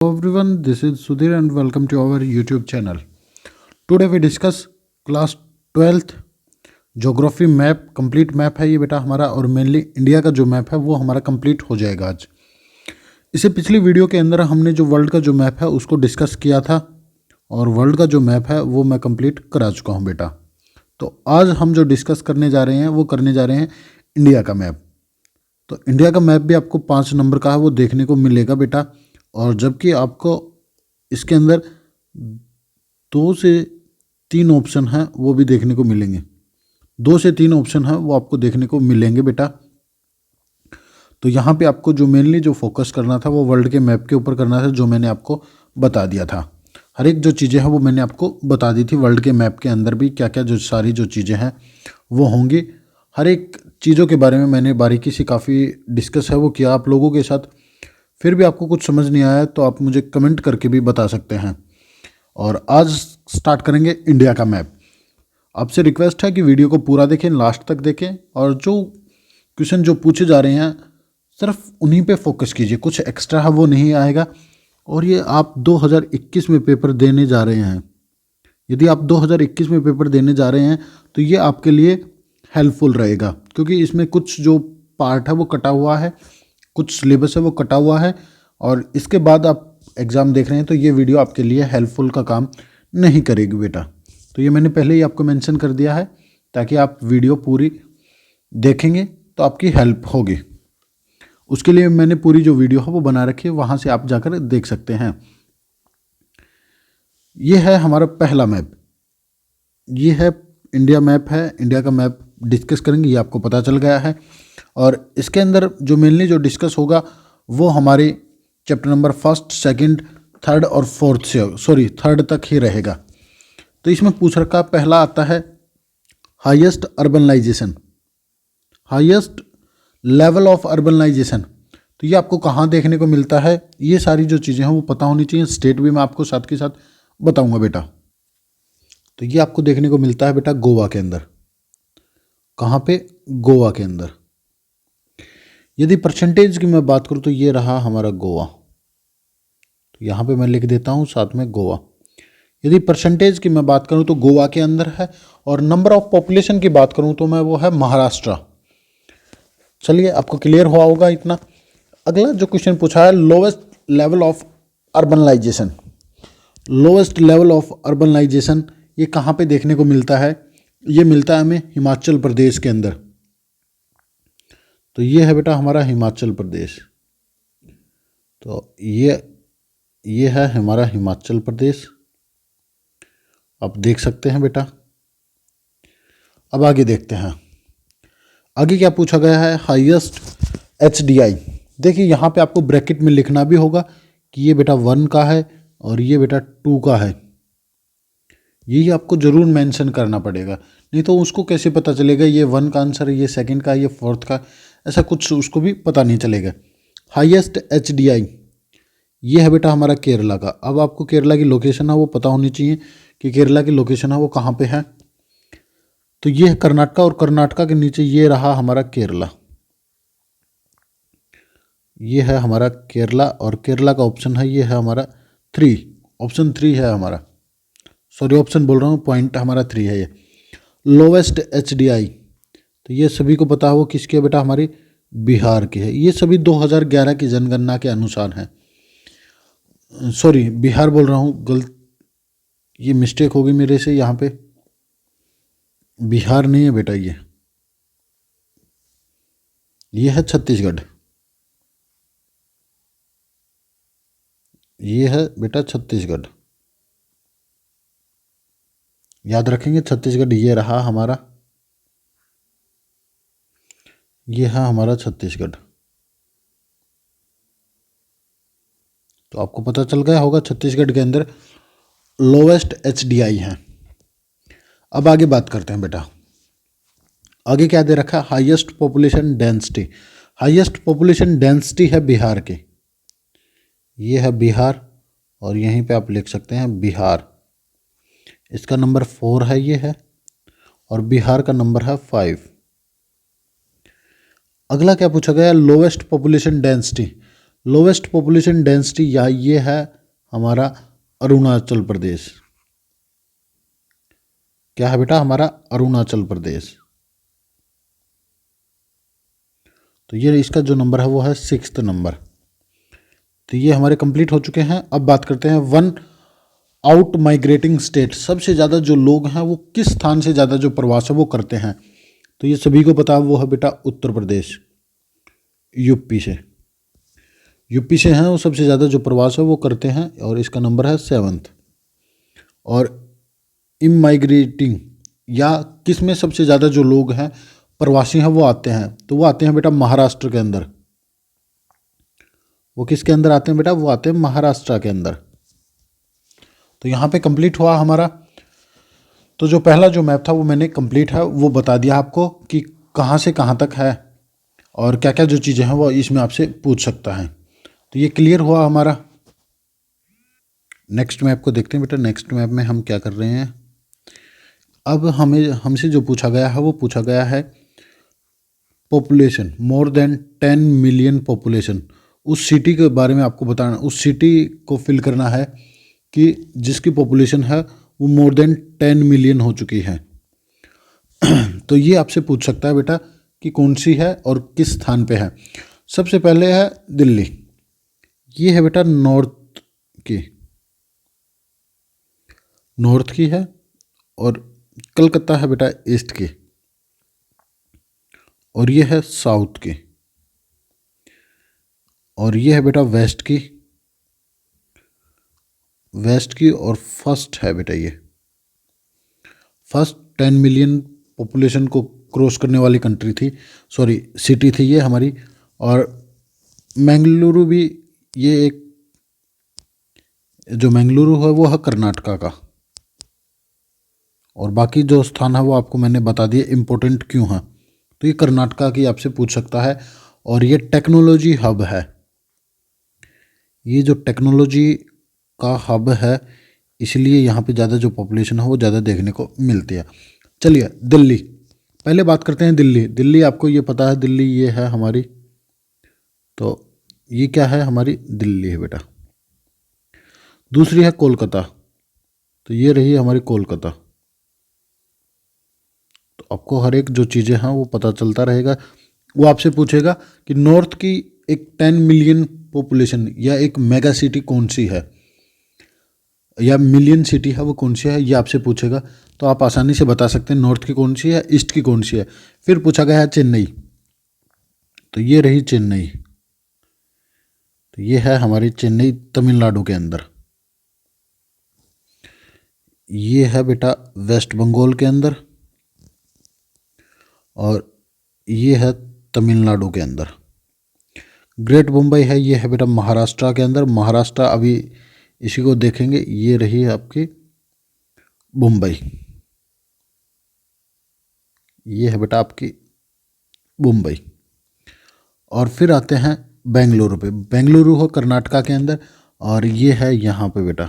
Hello everyone, this is Sudhir and welcome to our YouTube channel. Today we discuss class 12th geography map, complete map है ये बेटा हमारा, और mainly India का जो map है वो हमारा कंप्लीट हो जाएगा आज। इससे पिछली वीडियो के अंदर हमने जो वर्ल्ड का जो मैप है उसको डिस्कस किया था, और वर्ल्ड का जो मैप है वो मैं कंप्लीट करा चुका हूँ बेटा। तो आज हम जो डिस्कस करने जा रहे हैं वो करने जा रहे हैं इंडिया का मैप। तो इंडिया का मैप भी आपको 5 नंबर का है वो देखने को मिलेगा बेटा, और जबकि आपको इसके अंदर 2 से 3 ऑप्शन हैं वो भी देखने को मिलेंगे। 2 से 3 ऑप्शन हैं वो आपको देखने को मिलेंगे बेटा। तो यहाँ पे आपको जो मेनली जो फोकस करना था वो वर्ल्ड के मैप के ऊपर करना था, जो मैंने आपको बता दिया था। हर एक जो चीज़ें हैं वो मैंने आपको बता दी थी। वर्ल्ड के मैप के अंदर भी क्या क्या जो सारी जो चीज़ें हैं वो होंगी, हर एक चीज़ों के बारे में मैंने बारीकी से काफ़ी डिस्कस है वो किया आप लोगों के साथ। फिर भी आपको कुछ समझ नहीं आया तो आप मुझे कमेंट करके भी बता सकते हैं। और आज स्टार्ट करेंगे इंडिया का मैप। आपसे रिक्वेस्ट है कि वीडियो को पूरा देखें, लास्ट तक देखें, और जो क्वेश्चन जो पूछे जा रहे हैं सिर्फ उन्हीं पे फोकस कीजिए, कुछ एक्स्ट्रा है वो नहीं आएगा। और ये आप 2021 में पेपर देने जा रहे हैं। यदि आप 2021 में पेपर देने जा रहे हैं तो ये आपके लिए हेल्पफुल रहेगा, क्योंकि इसमें कुछ जो पार्ट है वो कटा हुआ है, कुछ सिलेबस है वो कटा हुआ है, और इसके बाद आप एग्ज़ाम देख रहे हैं तो ये वीडियो आपके लिए हेल्पफुल का काम नहीं करेगी बेटा। तो ये मैंने पहले ही आपको मेंशन कर दिया है, ताकि आप वीडियो पूरी देखेंगे तो आपकी हेल्प होगी। उसके लिए मैंने पूरी जो वीडियो है वो बना रखी है, वहाँ से आप जाकर देख सकते हैं। ये है हमारा पहला मैप, ये है इंडिया मैप है। इंडिया का मैप डिस्कस करेंगे, ये आपको पता चल गया है। और इसके अंदर जो मेनली जो डिस्कस होगा वो हमारे चैप्टर नंबर 1, 2, 3 और 4 से 3 तक ही रहेगा। तो इसमें पूछ रखा पहला आता है highest urbanization, highest level of urbanization. तो ये आपको कहाँ देखने को मिलता है, ये सारी जो चीज़ें हैं वो पता होनी चाहिए। स्टेट भी मैं आपको साथ के साथ बताऊंगा बेटा। तो ये आपको देखने को मिलता है बेटा गोवा के अंदर। कहाँ पे? गोवा के अंदर। यदि परसेंटेज की मैं बात करूँ तो ये रहा हमारा गोवा, तो यहाँ पे मैं लिख देता हूँ साथ में गोवा। यदि परसेंटेज की मैं बात करूँ तो गोवा के अंदर है, और नंबर ऑफ पॉपुलेशन की बात करूँ तो मैं वो है महाराष्ट्र। चलिए आपको क्लियर हुआ होगा इतना। अगला जो क्वेश्चन पूछा है lowest level of urbanization, lowest level of urbanization ये कहाँ पे देखने को मिलता है? ये मिलता है हमें हिमाचल प्रदेश के अंदर। तो ये है बेटा हमारा हिमाचल प्रदेश। तो ये है हमारा हिमाचल प्रदेश, आप देख सकते हैं बेटा। अब आगे देखते हैं, आगे क्या पूछा गया है? Highest HDI। देखिए यहाँ पे आपको ब्रैकेट में लिखना भी होगा कि ये बेटा 1 का है और ये बेटा 2 का है। यही आपको ज़रूर मेंशन करना पड़ेगा, नहीं तो उसको कैसे पता चलेगा ये 1 का आंसर है, ये 2nd का, ये 4th का, ऐसा कुछ उसको भी पता नहीं चलेगा। हाईएस्ट HDI ये है बेटा हमारा केरला का। अब आपको केरला की लोकेशन है वो पता होनी चाहिए कि केरला की लोकेशन है वो कहाँ पे है। तो ये है कर्नाटका, और कर्नाटका के नीचे ये रहा हमारा केरला। ये है हमारा केरला, और केरला का ऑप्शन है ये है हमारा 3, ऑप्शन 3 है हमारा। सॉरी ऑप्शन बोल रहा हूँ, पॉइंट हमारा 3 है ये। लोवेस्ट HDI तो ये सभी को पता है वो किसकी है बेटा? हमारी बिहार की है। ये सभी 2011 की जनगणना के अनुसार हैं। सॉरी बिहार बोल रहा हूँ, गलत, ये मिस्टेक होगी मेरे से। यहाँ पे बिहार नहीं है बेटा, ये है छत्तीसगढ़। ये है बेटा छत्तीसगढ़, याद रखेंगे छत्तीसगढ़। ये रहा हमारा, ये है हमारा छत्तीसगढ़। तो आपको पता चल गया होगा छत्तीसगढ़ के अंदर लोवेस्ट HDI है। अब आगे बात करते हैं बेटा, आगे क्या दे रखा है? Highest population density. Highest population density है बिहार की, ये है बिहार, और यहीं पे आप लिख सकते हैं बिहार। इसका नंबर 4 है ये है, और बिहार का नंबर है 5। अगला क्या पूछा गया? Lowest population density. Lowest population density या ये है हमारा अरुणाचल प्रदेश। क्या है बेटा? हमारा अरुणाचल प्रदेश। तो ये इसका जो नंबर है वो है 6th नंबर। तो ये हमारे कंप्लीट हो चुके हैं। अब बात करते हैं वन आउट माइग्रेटिंग स्टेट, सबसे ज़्यादा जो लोग हैं वो किस स्थान से ज़्यादा जो प्रवास है वो करते हैं। तो ये सभी को पता है, वो है बेटा उत्तर प्रदेश। यूपी से हैं वो सबसे ज़्यादा जो प्रवास है वो करते हैं, और इसका नंबर है 7th। और इमाइग्रेटिंग या किस में सबसे ज़्यादा जो लोग हैं प्रवासी हैं वो आते हैं, तो वो आते हैं बेटा महाराष्ट्र के अंदर। वो किसके अंदर आते हैं बेटा? वो आते हैं महाराष्ट्र के अंदर। तो यहाँ पे कंप्लीट हुआ हमारा। तो जो पहला जो मैप था वो मैंने कंप्लीट है वो बता दिया आपको कि कहाँ से कहाँ तक है और क्या क्या जो चीज़ें हैं वो इसमें आपसे पूछ सकता है। तो ये क्लियर हुआ हमारा। नेक्स्ट मैप को देखते हैं बेटा। नेक्स्ट मैप में हम क्या कर रहे हैं, अब हमसे जो पूछा गया है वो पूछा गया है population, more than 10 million population. उस सिटी के बारे में आपको बताना, उस सिटी को फिल करना है कि जिसकी पॉपुलेशन है वो मोर देन 10 मिलियन हो चुकी है। तो ये आपसे पूछ सकता है बेटा कि कौन सी है और किस स्थान पे है। सबसे पहले है दिल्ली, ये है बेटा नॉर्थ की है, और कलकत्ता है बेटा ईस्ट की, और ये है साउथ की, और ये है बेटा वेस्ट की, और फर्स्ट है बेटा ये फर्स्ट 10 मिलियन पॉपुलेशन को क्रॉस करने वाली सिटी थी ये हमारी। और मैंगलुरु भी, ये एक जो मैंगलुरु है वो है कर्नाटका का। और बाकी जो स्थान है वो आपको मैंने बता दिए इम्पोर्टेंट क्यों है। तो ये कर्नाटका की आपसे पूछ सकता है, और ये टेक्नोलॉजी हब है। ये जो टेक्नोलॉजी का हब है इसलिए यहाँ पे ज़्यादा जो पॉपुलेशन है वो ज़्यादा देखने को मिलती है। चलिए दिल्ली, पहले बात करते हैं दिल्ली आपको ये पता है, दिल्ली ये है हमारी, तो ये क्या है? हमारी दिल्ली है बेटा। दूसरी है कोलकाता, तो ये रही हमारी कोलकाता। तो आपको हर एक जो चीज़ें हैं वो पता चलता रहेगा। वो आपसे पूछेगा कि नॉर्थ की एक 10 मिलियन पॉपुलेशन या एक मेगा सिटी कौन सी है, या मिलियन सिटी है वो कौन सी है, ये आपसे पूछेगा। तो आप आसानी से बता सकते हैं नॉर्थ की कौन सी है, ईस्ट की कौन सी है। फिर पूछा गया है चेन्नई, तो ये रही चेन्नई। तो ये है हमारी चेन्नई तमिलनाडु के अंदर। ये है बेटा वेस्ट बंगाल के अंदर, और ये है तमिलनाडु के अंदर। ग्रेट मुंबई है, ये है बेटा महाराष्ट्र के अंदर। महाराष्ट्र अभी इसी को देखेंगे, ये रही है आपकी मुंबई। ये है बेटा आपकी मुंबई। और फिर आते हैं बेंगलुरु पे। बेंगलुरु हो कर्नाटका के अंदर, और ये है यहाँ पे बेटा,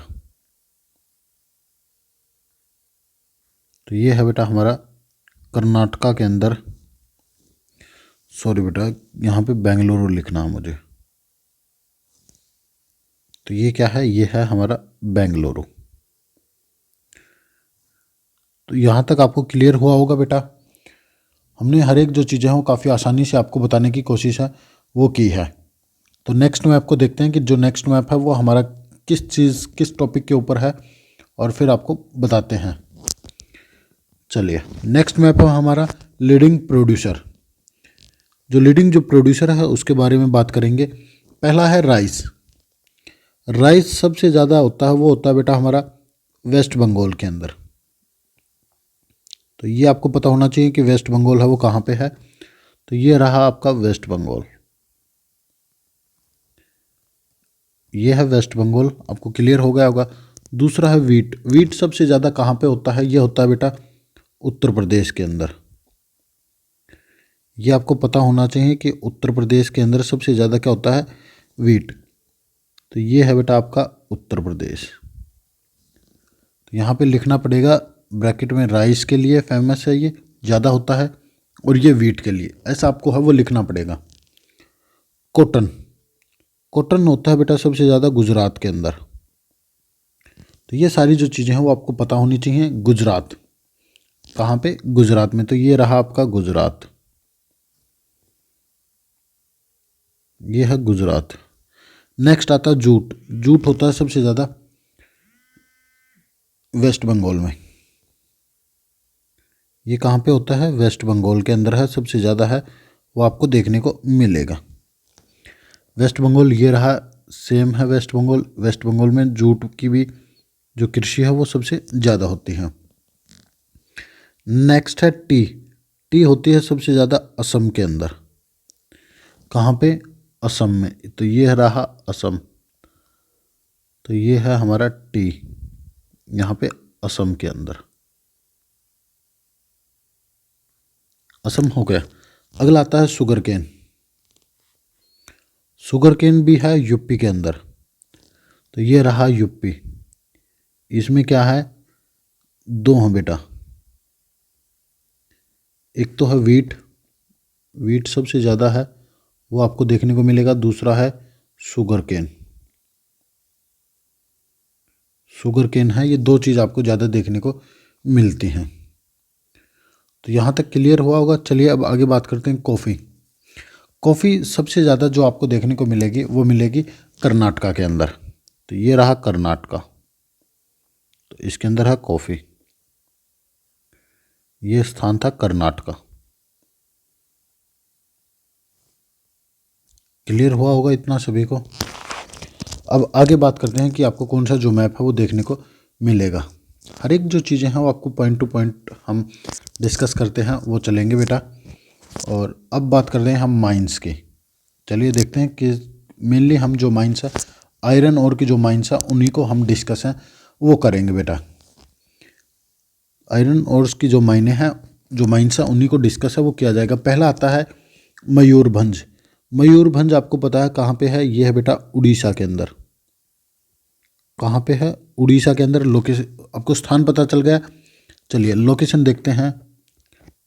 तो ये है बेटा हमारा कर्नाटका के अंदर। सॉरी बेटा, यहाँ पे बेंगलुरु लिखना है मुझे। तो ये क्या है? ये है हमारा बेंगलुरु। तो यहाँ तक आपको क्लियर हुआ होगा बेटा। हमने हर एक जो चीज़ें हैं वो काफ़ी आसानी से आपको बताने की कोशिश है वो की है। तो नेक्स्ट मैप को देखते हैं कि जो नेक्स्ट मैप है वो हमारा किस टॉपिक के ऊपर है, और फिर आपको बताते हैं। चलिए नेक्स्ट मैप है हमारा लीडिंग प्रोड्यूसर। जो प्रोड्यूसर है उसके बारे में बात करेंगे। पहला है राइस सबसे ज़्यादा होता है, वो होता है बेटा हमारा वेस्ट बंगाल के अंदर। तो ये आपको पता होना चाहिए कि वेस्ट बंगाल है वो कहाँ पे है। तो ये रहा आपका वेस्ट बंगाल, ये है वेस्ट बंगाल, आपको क्लियर हो गया होगा। दूसरा है वीट सबसे ज़्यादा कहाँ पे होता है? ये होता है बेटा उत्तर प्रदेश के अंदर। ये आपको पता होना चाहिए कि उत्तर प्रदेश के अंदर सबसे ज़्यादा क्या होता है? वीट। तो ये है बेटा आपका उत्तर प्रदेश। तो यहाँ पे लिखना पड़ेगा ब्रैकेट में, राइस के लिए फेमस है, ये ज़्यादा होता है, और ये वीट के लिए, ऐसा आपको है वो लिखना पड़ेगा। कॉटन होता है बेटा सबसे ज़्यादा गुजरात के अंदर। तो ये सारी जो चीज़ें हैं वो आपको पता होनी चाहिए। गुजरात कहाँ पे? गुजरात में। तो ये रहा आपका गुजरात, ये है गुजरात। नेक्स्ट आता है जूट। जूट होता है सबसे ज़्यादा वेस्ट बंगाल में। ये कहाँ पे होता है? वेस्ट बंगाल के अंदर है, सबसे ज़्यादा है, वो आपको देखने को मिलेगा। वेस्ट बंगाल ये रहा, सेम है वेस्ट बंगाल। वेस्ट बंगाल में जूट की भी जो कृषि है वो सबसे ज़्यादा होती है। नेक्स्ट है टी। टी होती है सबसे ज़्यादा असम के अंदर। कहाँ पे? असम में। तो ये रहा असम। तो ये है हमारा टी, यहाँ पे असम के अंदर। असम हो गया। अगला आता है शुगर केन। शुगर केन भी है यूपी के अंदर। तो ये रहा यूपी। इसमें क्या है? दो हैं बेटा, एक तो है वीट, वीट सबसे ज़्यादा है, वो आपको देखने को मिलेगा। दूसरा है शुगर केन। शुगर केन है, ये दो चीज़ आपको ज़्यादा देखने को मिलती हैं। तो यहाँ तक क्लियर हुआ होगा। चलिए अब आगे बात करते हैं कॉफ़ी। कॉफ़ी सबसे ज़्यादा जो आपको देखने को मिलेगी वो मिलेगी कर्नाटका के अंदर। तो ये रहा कर्नाटका, तो इसके अंदर है कॉफ़ी। ये स्थान था कर्नाटका। क्लियर हुआ होगा इतना सभी को। अब आगे बात करते हैं कि आपको कौन सा जो मैप है वो देखने को मिलेगा। हर एक जो चीज़ें हैं वो आपको पॉइंट टू पॉइंट हम डिस्कस करते हैं, वो चलेंगे बेटा। और अब बात करते हैं हम माइंस की। चलिए देखते हैं कि मेनली हम जो माइंस है, आयरन और की जो माइंस है उन्हीं को हम डिस्कस हैं वो करेंगे बेटा। आयरन और की जो मायने हैं, जो माइंस है उन्हीं को डिस्कस है वो किया जाएगा। पहला आता है मयूरभंज। मयूरभंज आपको पता है कहाँ पे है? ये है बेटा उड़ीसा के अंदर। कहाँ पे है? उड़ीसा के अंदर। लोकेशन आपको स्थान पता चल गया। चलिए लोकेशन देखते हैं।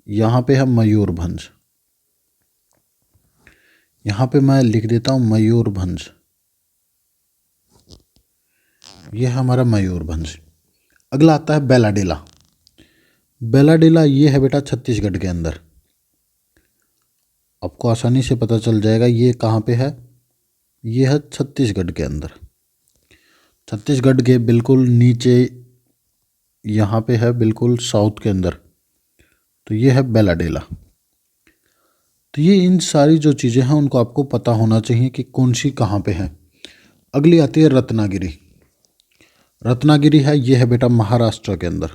यहाँ पे है मयूरभंज। यहाँ पे मैं लिख देता हूँ मयूरभंज। ये है हमारा मयूरभंज। अगला आता है बेलाडेला। बेलाडेला ये है बेटा छत्तीसगढ़ के अंदर। आपको आसानी से पता चल जाएगा ये कहाँ पे है। ये है छत्तीसगढ़ के अंदर। छत्तीसगढ़ के बिल्कुल नीचे यहाँ पे है, बिल्कुल साउथ के अंदर। तो ये है बेलाडेला। तो ये इन सारी जो चीज़ें हैं उनको आपको पता होना चाहिए कि कौन सी कहाँ पे है। अगली आती है रत्नागिरी। रत्नागिरी है, ये है बेटा महाराष्ट्र के अंदर।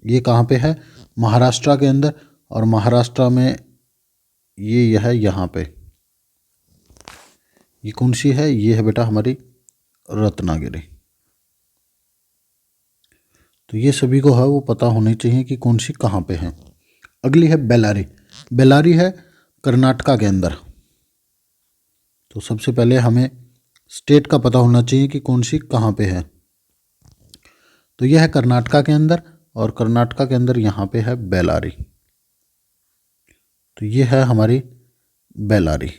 ये कहाँ पे है? महाराष्ट्र के अंदर। और महाराष्ट्र में ये है यहाँ पे। ये कौन सी है? ये है बेटा हमारी रत्नागिरी। तो ये सभी को है वो पता होनी चाहिए कि कौन सी कहाँ पे है। अगली है बेलारी। बेलारी है कर्नाटका के अंदर। तो सबसे पहले हमें स्टेट का पता होना चाहिए कि कौन सी कहाँ पे है। तो यह है कर्नाटका के अंदर, और कर्नाटका के अंदर यहाँ पे है बेलारी। तो ये है हमारी बेलारी।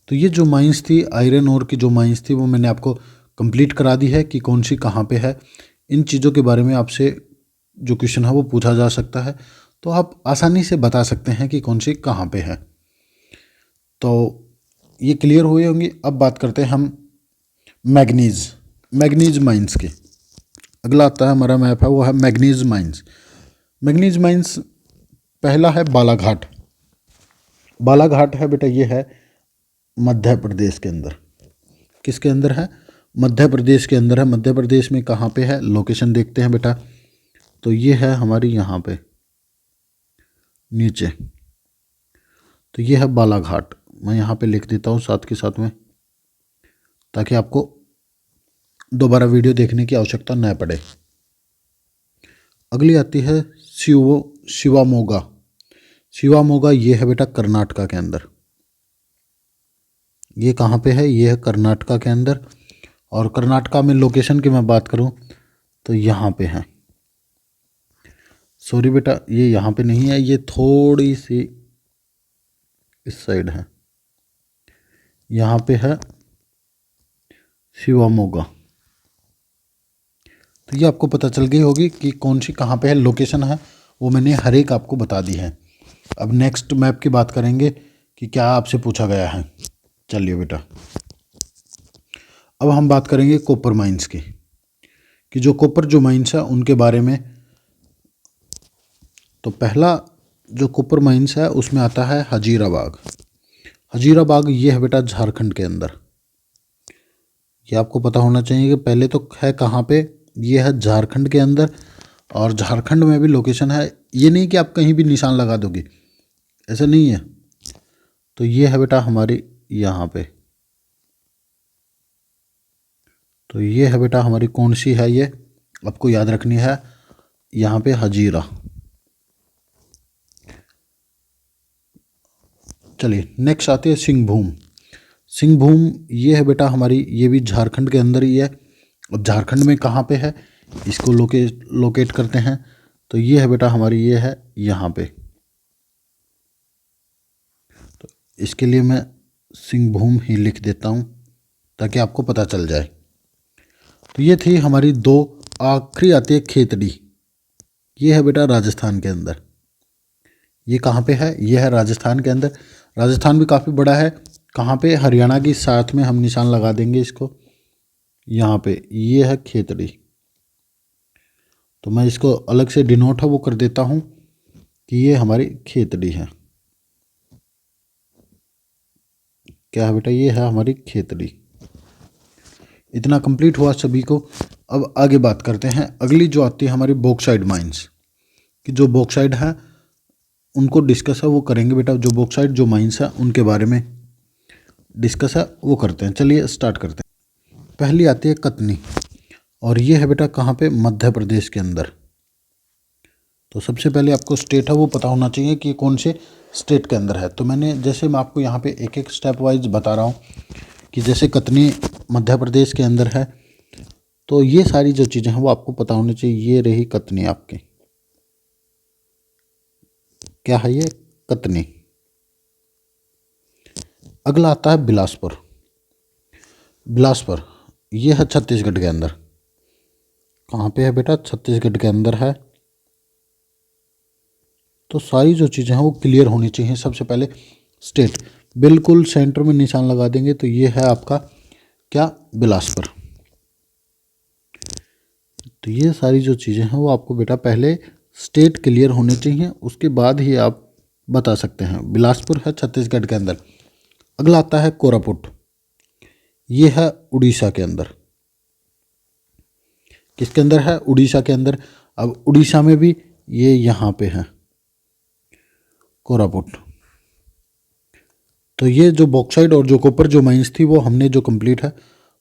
तो ये जो माइंस थी, आयरन ओर की जो माइंस थी, वो मैंने आपको कंप्लीट करा दी है कि कौन सी कहाँ पे है। इन चीज़ों के बारे में आपसे जो क्वेश्चन है वो पूछा जा सकता है, तो आप आसानी से बता सकते हैं कि कौन सी कहाँ पे है। तो ये क्लियर हुए होंगी। अब बात करते हैं हम मैग्नीज, मैग्नीज माइंस की। अगला आता है हमारा मैप है वो है मैग्नीज माइंस। मैग्नीज माइंस पहला है बालाघाट। बालाघाट है बेटा, ये है मध्य प्रदेश के अंदर। किसके अंदर है? मध्य प्रदेश के अंदर है। मध्य प्रदेश में कहाँ पे है? लोकेशन देखते हैं बेटा। तो ये है हमारी यहाँ पे नीचे। तो ये है बालाघाट। मैं यहाँ पे लिख देता हूँ साथ के साथ में, ताकि आपको दोबारा वीडियो देखने की आवश्यकता न पड़े। अगली आती है शिवामोगा। शिवामोगा ये है बेटा कर्नाटका के अंदर। ये कहाँ पे है? ये है कर्नाटका के अंदर। और कर्नाटका में लोकेशन की मैं बात करूँ तो यहाँ पे है। सॉरी बेटा, ये यहाँ पे नहीं है, ये थोड़ी सी इस साइड है, यहाँ पे है शिवामोगा। तो ये आपको पता चल गई होगी कि कौन सी कहाँ पे है, लोकेशन है वो मैंने हर एक आपको बता दी है। अब नेक्स्ट मैप की बात करेंगे कि क्या आपसे पूछा गया है। चलिए बेटा, अब हम बात करेंगे कॉपर माइंस की, कि जो कॉपर जो माइंस है उनके बारे में। तो पहला जो कॉपर माइंस है उसमें आता है हजीराबाग। हजीराबाग ये है बेटा झारखंड के अंदर। ये आपको पता होना चाहिए कि पहले तो है कहाँ पे, ये है झारखंड के अंदर, और झारखंड में भी लोकेशन है। ये नहीं कि आप कहीं भी निशान लगा दोगे, ऐसा नहीं है। तो ये है बेटा हमारी यहाँ पे, तो ये है बेटा हमारी कौन सी है, ये आपको याद रखनी है, यहाँ पे हजीरा। चलिए नेक्स्ट आती है सिंहभूम। सिंहभूम ये है बेटा हमारी, ये भी झारखंड के अंदर ही है। अब झारखंड में कहाँ पे है, इसको लोकेट करते हैं। तो ये है बेटा हमारी, ये है यहाँ पे। तो इसके लिए मैं सिंहभूम ही लिख देता हूँ ताकि आपको पता चल जाए। तो ये थी हमारी दो। आखिरी आती है खेतड़ी। ये है बेटा राजस्थान के अंदर। ये कहाँ पे है, ये है राजस्थान के अंदर। राजस्थान भी काफ़ी बड़ा है। कहाँ पे, हरियाणा की साथ में हम निशान लगा देंगे इसको, यहाँ पे। ये है खेतड़ी। तो मैं इसको अलग से डिनोट है वो कर देता हूँ कि ये हमारी खेतड़ी है। क्या है बेटा, ये है हमारी खेतड़ी। इतना कंप्लीट हुआ सभी को। अब आगे बात करते हैं, अगली जो आती है हमारी बॉक्साइट माइंस, कि जो बॉक्साइट है उनको डिस्कस है वो करेंगे बेटा। जो बॉक्साइट जो माइंस है उनके बारे में डिस्कस है वो करते हैं। चलिए स्टार्ट करते हैं। पहली आती है कतनी, और ये है बेटा कहाँ पे, मध्य प्रदेश के अंदर। तो सबसे पहले आपको स्टेट है वो पता होना चाहिए कि कौन से स्टेट के अंदर है। तो मैं आपको यहाँ पे एक एक स्टेप वाइज बता रहा हूँ कि जैसे कतनी मध्य प्रदेश के अंदर है, तो ये सारी जो चीज़ें हैं वो आपको पता होनी चाहिए। ये रही कतनी आपकी, क्या है ये, कतनी। अगला आता है बिलासपुर। बिलासपुर ये है छत्तीसगढ़ के अंदर। कहाँ पे है बेटा, छत्तीसगढ़ के अंदर है। तो सारी जो चीज़ें हैं वो क्लियर होनी चाहिए। सबसे पहले स्टेट, बिल्कुल सेंटर में निशान लगा देंगे। तो ये है आपका क्या, बिलासपुर। तो ये सारी जो चीज़ें हैं वो आपको बेटा पहले स्टेट क्लियर होने चाहिए, उसके बाद ही आप बता सकते हैं। बिलासपुर है छत्तीसगढ़ के अंदर। अगला आता है कोरापुट। ये है उड़ीसा के अंदर। किसके अंदर है, उड़ीसा के अंदर। अब उड़ीसा में भी ये यहाँ पे है कोरापुट। तो ये जो बॉक्साइट और जो कॉपर जो माइंस थी वो हमने जो कंप्लीट है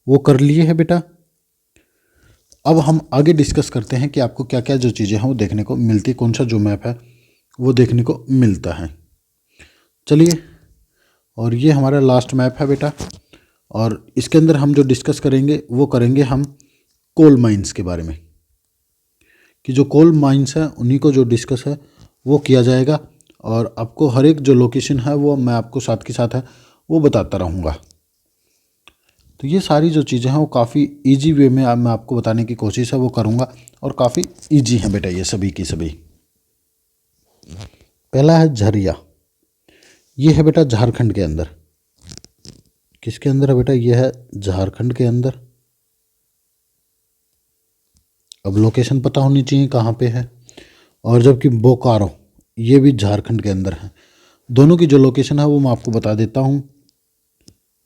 वो कर लिए है बेटा। अब हम आगे डिस्कस करते हैं कि आपको क्या क्या जो चीज़ें हैं वो देखने को मिलती, कौन सा जो मैप है वो देखने को मिलता है। चलिए, और ये हमारा लास्ट मैप है बेटा, और इसके अंदर हम जो डिस्कस करेंगे वो करेंगे हम कोल माइंस के बारे में, कि जो कोल माइंस हैं उन्हीं को जो डिस्कस है वो किया जाएगा। और आपको हर एक जो लोकेशन है वो मैं आपको साथ के साथ है वो बताता रहूँगा। तो ये सारी जो चीज़ें हैं वो काफ़ी इजी वे में मैं आपको बताने की कोशिश है वो करूँगा, और काफ़ी इजी हैं बेटा ये सभी की सभी। पहला है झरिया। ये है बेटा झारखंड के अंदर। किसके अंदर है बेटा, ये है झारखंड के अंदर। अब लोकेशन पता होनी चाहिए कहाँ पे है। और जबकि बोकारो ये भी झारखंड के अंदर है। दोनों की जो लोकेशन है वो मैं आपको बता देता हूँ।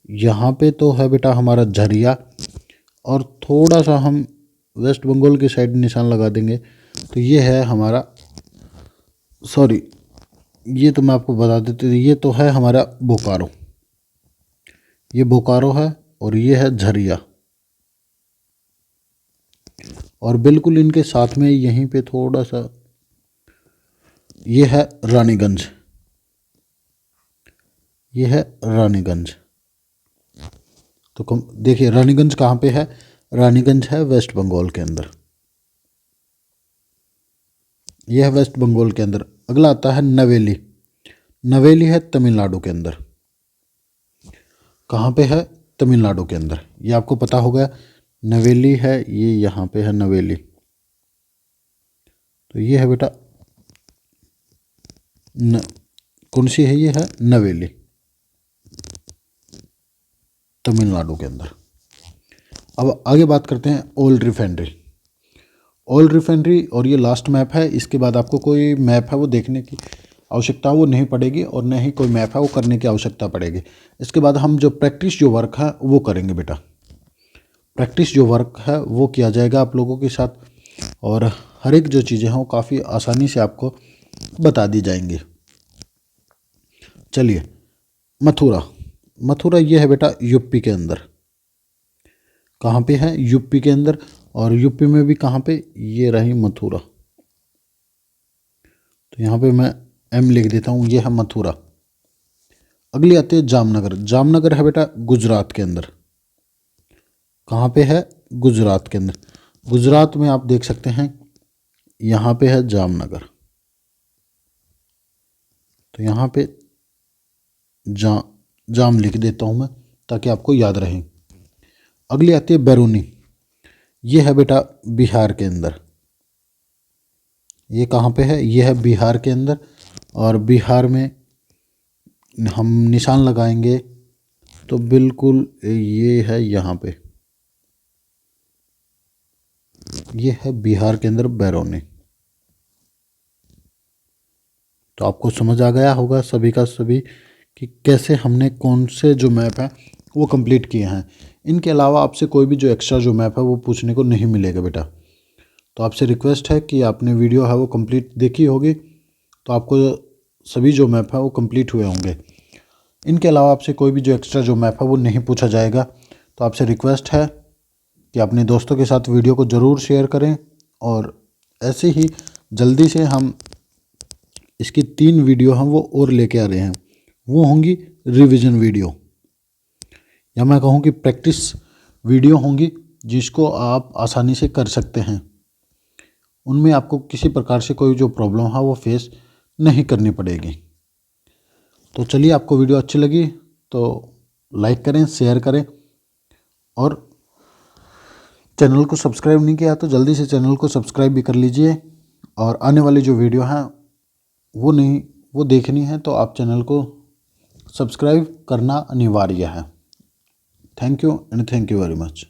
यहाँ पे तो है बेटा हमारा झरिया, और थोड़ा सा हम वेस्ट बंगाल की साइड निशान लगा देंगे तो ये है हमारा, सॉरी ये तो मैं आपको बता देते, ये तो है हमारा बोकारो। ये बोकारो है और ये है झरिया, और बिल्कुल इनके साथ में यहीं पे थोड़ा सा ये है रानीगंज। ये है रानीगंज। तो देखिए रानीगंज कहाँ पे है, रानीगंज है वेस्ट बंगाल के अंदर। यह है वेस्ट बंगाल के अंदर। अगला आता है नवेली। नवेली है तमिलनाडु के अंदर। कहाँ पे है? तमिलनाडु के अंदर। ये आपको पता होगा। नवेली है, ये यहाँ पे है नवेली। तो ये है बेटा कौन सी है? ये है नवेली, तमिलनाडु के अंदर। अब आगे बात करते हैं ओल्ड रिफाइनरी। ओल्ड रिफाइनरी और ये लास्ट मैप है। इसके बाद आपको कोई मैप है वो देखने की आवश्यकता वो नहीं पड़ेगी और न ही कोई मैप है वो करने की आवश्यकता पड़ेगी। इसके बाद हम जो प्रैक्टिस जो वर्क है वो करेंगे बेटा। प्रैक्टिस जो वर्क है वो किया जाएगा आप लोगों के साथ, और हर एक जो चीज़ें हैं वो काफ़ी आसानी से आपको बता दी जाएंगी। चलिए, मथुरा। मथुरा ये है बेटा यूपी के अंदर। कहाँ पे है? यूपी के अंदर। और यूपी में भी कहाँ पे? ये रही मथुरा। तो यहाँ पे मैं एम लिख देता हूँ, ये है मथुरा। अगली आती है जामनगर। जामनगर है बेटा गुजरात के अंदर। कहाँ पे है? गुजरात के अंदर। गुजरात में आप देख सकते हैं यहाँ पे है जामनगर। तो यहाँ पे जाम लिख देता हूँ मैं ताकि आपको याद रहे। अगली आती है बैरूनी। ये है बेटा बिहार के अंदर। ये कहाँ पे है? ये है बिहार के अंदर। और बिहार में हम निशान लगाएंगे तो बिल्कुल ये है यहाँ पे, ये है बिहार के अंदर बैरूनी। तो आपको समझ आ गया होगा सभी का सभी कि कैसे हमने कौन से जो मैप हैं वो कंप्लीट किए हैं। इनके अलावा आपसे कोई भी जो एक्स्ट्रा जो मैप है वो पूछने को नहीं मिलेगा बेटा। तो आपसे रिक्वेस्ट है कि आपने वीडियो है वो कंप्लीट देखी होगी, तो आपको सभी जो मैप है वो कंप्लीट हुए होंगे। इनके अलावा आपसे कोई भी जो एक्स्ट्रा जो मैप है वो नहीं पूछा जाएगा। तो आपसे रिक्वेस्ट है कि अपने दोस्तों के साथ वीडियो को ज़रूर शेयर करें, और ऐसे ही जल्दी से हम इसकी 3 वीडियो हम वो और लेके आ रहे हैं। वो होंगी रिवीजन वीडियो, या मैं कहूँ कि प्रैक्टिस वीडियो होंगी जिसको आप आसानी से कर सकते हैं। उनमें आपको किसी प्रकार से कोई जो प्रॉब्लम है वो फेस नहीं करनी पड़ेगी। तो चलिए, आपको वीडियो अच्छी लगी तो लाइक करें, शेयर करें, और चैनल को सब्सक्राइब नहीं किया तो जल्दी से चैनल को सब्सक्राइब भी कर लीजिए। और आने वाली जो वीडियो हैं वो देखनी है तो आप चैनल को सब्सक्राइब करना अनिवार्य है। Thank you and thank you very much.